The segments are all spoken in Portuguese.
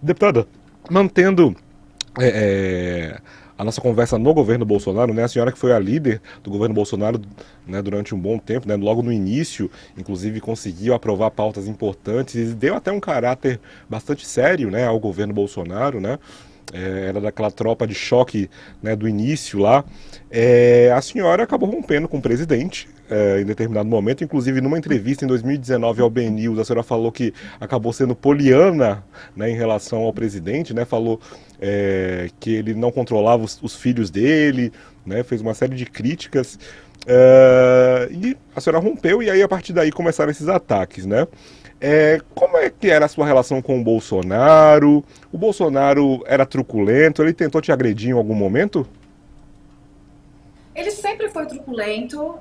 Deputada, mantendo a nossa conversa no governo Bolsonaro, né? A senhora que foi a líder do governo Bolsonaro, né, durante um bom tempo, né, logo no início, inclusive conseguiu aprovar pautas importantes e deu até um caráter bastante sério, né, ao governo Bolsonaro, né? Era daquela tropa de choque, né, do início lá. A senhora acabou rompendo com o presidente em determinado momento, inclusive numa entrevista em 2019 ao BN News, a senhora falou que acabou sendo poliana, né, em relação ao presidente, né, falou que ele não controlava os filhos dele, né, fez uma série de críticas. E a senhora rompeu e aí a partir daí começaram esses ataques, né? Como é que era a sua relação com o Bolsonaro? O Bolsonaro era truculento? Ele tentou te agredir em algum momento? Ele sempre foi truculento,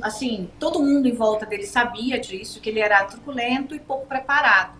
assim, todo mundo em volta dele sabia disso, que ele era truculento e pouco preparado.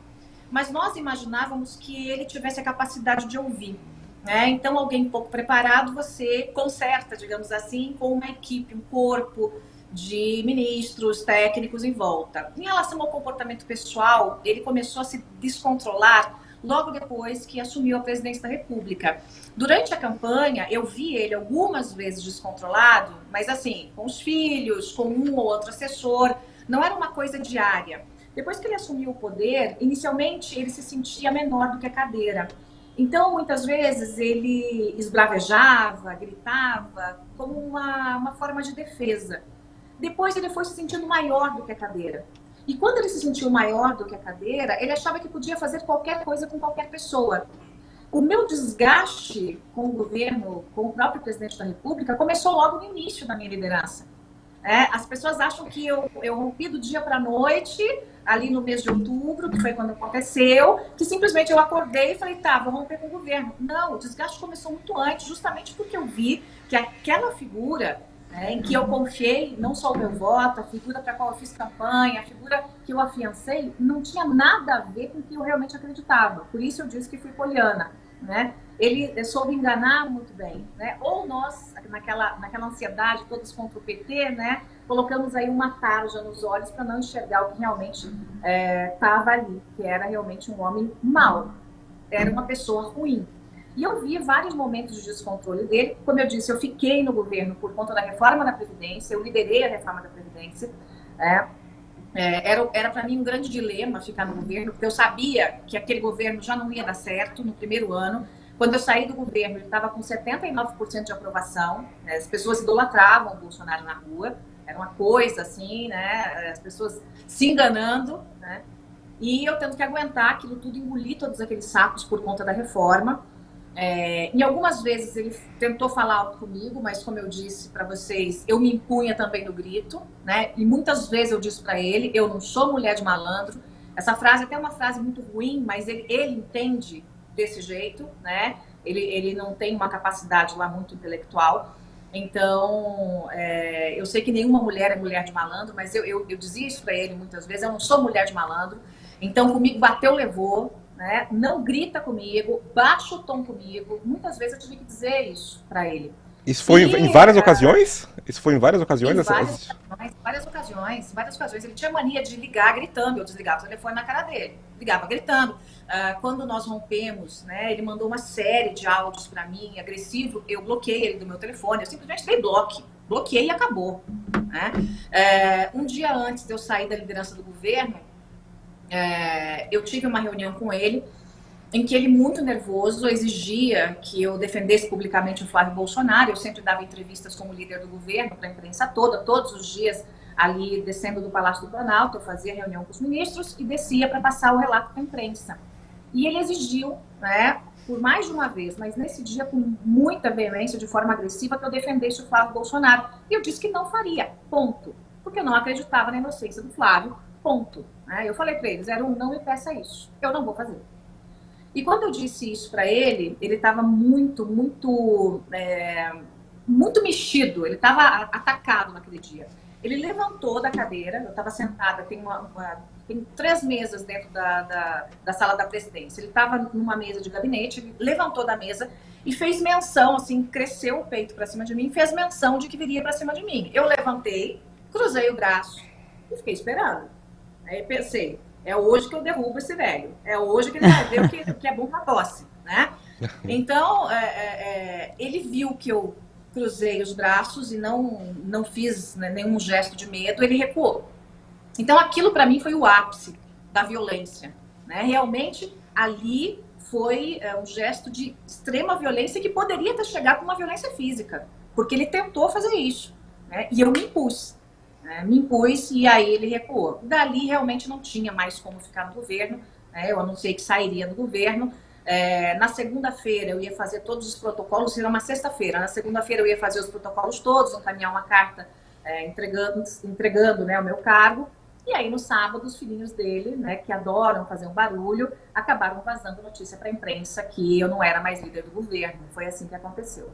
Mas nós imaginávamos que ele tivesse a capacidade de ouvir, né? Então, alguém pouco preparado, você conserta, digamos assim, com uma equipe, um corpo de ministros, técnicos em volta. Em relação ao comportamento pessoal, ele começou a se descontrolar logo depois que assumiu a presidência da República. Durante a campanha, eu vi ele algumas vezes descontrolado, mas assim, com os filhos, com um ou outro assessor, não era uma coisa diária. Depois que ele assumiu o poder, inicialmente ele se sentia menor do que a cadeira. Então, muitas vezes, ele esbravejava, gritava, como uma forma de defesa. Depois ele foi se sentindo maior do que a cadeira. E quando ele se sentiu maior do que a cadeira, ele achava que podia fazer qualquer coisa com qualquer pessoa. O meu desgaste com o governo, com o próprio presidente da República, começou logo no início da minha liderança. As pessoas acham que eu rompi do dia para a noite, ali no mês de outubro, que foi quando aconteceu, que simplesmente eu acordei e falei, tá, vou romper com o governo. Não, o desgaste começou muito antes, justamente porque eu vi que aquela figura, né, em que eu confiei não só o meu voto, a figura para a qual eu fiz campanha, a figura que eu afiancei, não tinha nada a ver com o que eu realmente acreditava. Por isso eu disse que fui poliana, né? Ele soube enganar muito bem, né? Ou nós, naquela ansiedade, todos contra o PT, né? Colocamos aí uma tarja nos olhos para não enxergar o que realmente estava ali, que era realmente um homem mau, era uma pessoa ruim. E eu vi vários momentos de descontrole dele. Como eu disse, eu fiquei no governo por conta da reforma da Previdência, eu liderei a reforma da Previdência. Era para mim um grande dilema ficar no governo, porque eu sabia que aquele governo já não ia dar certo no primeiro ano. Quando eu saí do governo, ele estava com 79% de aprovação, né? As pessoas idolatravam o Bolsonaro na rua, era uma coisa assim, né? As pessoas se enganando, né? E eu tendo que aguentar aquilo tudo, engolir todos aqueles sacos por conta da reforma. Em algumas vezes ele tentou falar alto comigo, mas como eu disse para vocês, eu me impunha também no grito, né? E muitas vezes eu disse para ele, eu não sou mulher de malandro. Essa frase até é uma frase muito ruim, mas ele entende desse jeito, né? Ele não tem uma capacidade lá muito intelectual. Então, eu sei que nenhuma mulher é mulher de malandro, mas eu dizia isso para ele muitas vezes, eu não sou mulher de malandro. Então, comigo bateu, levou, né? Não grita comigo, baixa o tom comigo. Muitas vezes eu tive que dizer isso para ele. Isso foi em E várias ocasiões? Isso foi em várias ocasiões? em várias ocasiões, várias ocasiões. Ele tinha mania de ligar gritando, eu desligava o telefone na cara dele. Ligava gritando. Quando nós rompemos, né, ele mandou uma série de áudios para mim, agressivo, eu bloqueei ele do meu telefone, eu simplesmente dei bloque. Bloqueei e acabou. Né? Um dia antes de eu sair da liderança do governo, eu tive uma reunião com ele, em que ele, muito nervoso, exigia que eu defendesse publicamente o Flávio Bolsonaro. Eu sempre dava entrevistas como líder do governo para a imprensa toda, todos os dias, ali descendo do Palácio do Planalto, eu fazia reunião com os ministros e descia para passar o relato para a imprensa. E ele exigiu, né, por mais de uma vez, mas nesse dia com muita veemência, de forma agressiva, que eu defendesse o Flávio Bolsonaro. E eu disse que não faria, ponto. Porque eu não acreditava na inocência do Flávio, ponto. Eu falei para ele, 01, não me peça isso, eu não vou fazer. E quando eu disse isso para ele estava muito mexido, ele estava atacado naquele dia. Ele levantou da cadeira, eu estava sentada, tem 3 mesas dentro da sala da presidência. Ele estava numa mesa de gabinete, ele levantou da mesa e fez menção, assim, cresceu o peito para cima de mim, fez menção de que viria para cima de mim. Eu levantei, cruzei o braço e fiquei esperando. Aí pensei, É hoje que eu derrubo esse velho. É hoje que ele vai ver o que é bom para tosse, né? Então, ele viu que eu cruzei os braços e não fiz, né, nenhum gesto de medo, ele recuou. Então, aquilo para mim foi o ápice da violência, né? Realmente, ali foi um gesto de extrema violência que poderia ter chegado com uma violência física, porque ele tentou fazer isso, né? E eu me impus. Me impus e aí ele recuou. Dali realmente não tinha mais como ficar no governo, né? Eu anunciei que sairia do governo. Na segunda-feira eu ia fazer todos os protocolos, era uma sexta-feira. Na segunda-feira eu ia fazer os protocolos todos, encaminhar uma carta entregando, né, o meu cargo. E aí no sábado os filhinhos dele, né, que adoram fazer um barulho, acabaram vazando notícia para a imprensa que eu não era mais líder do governo. Foi assim que aconteceu.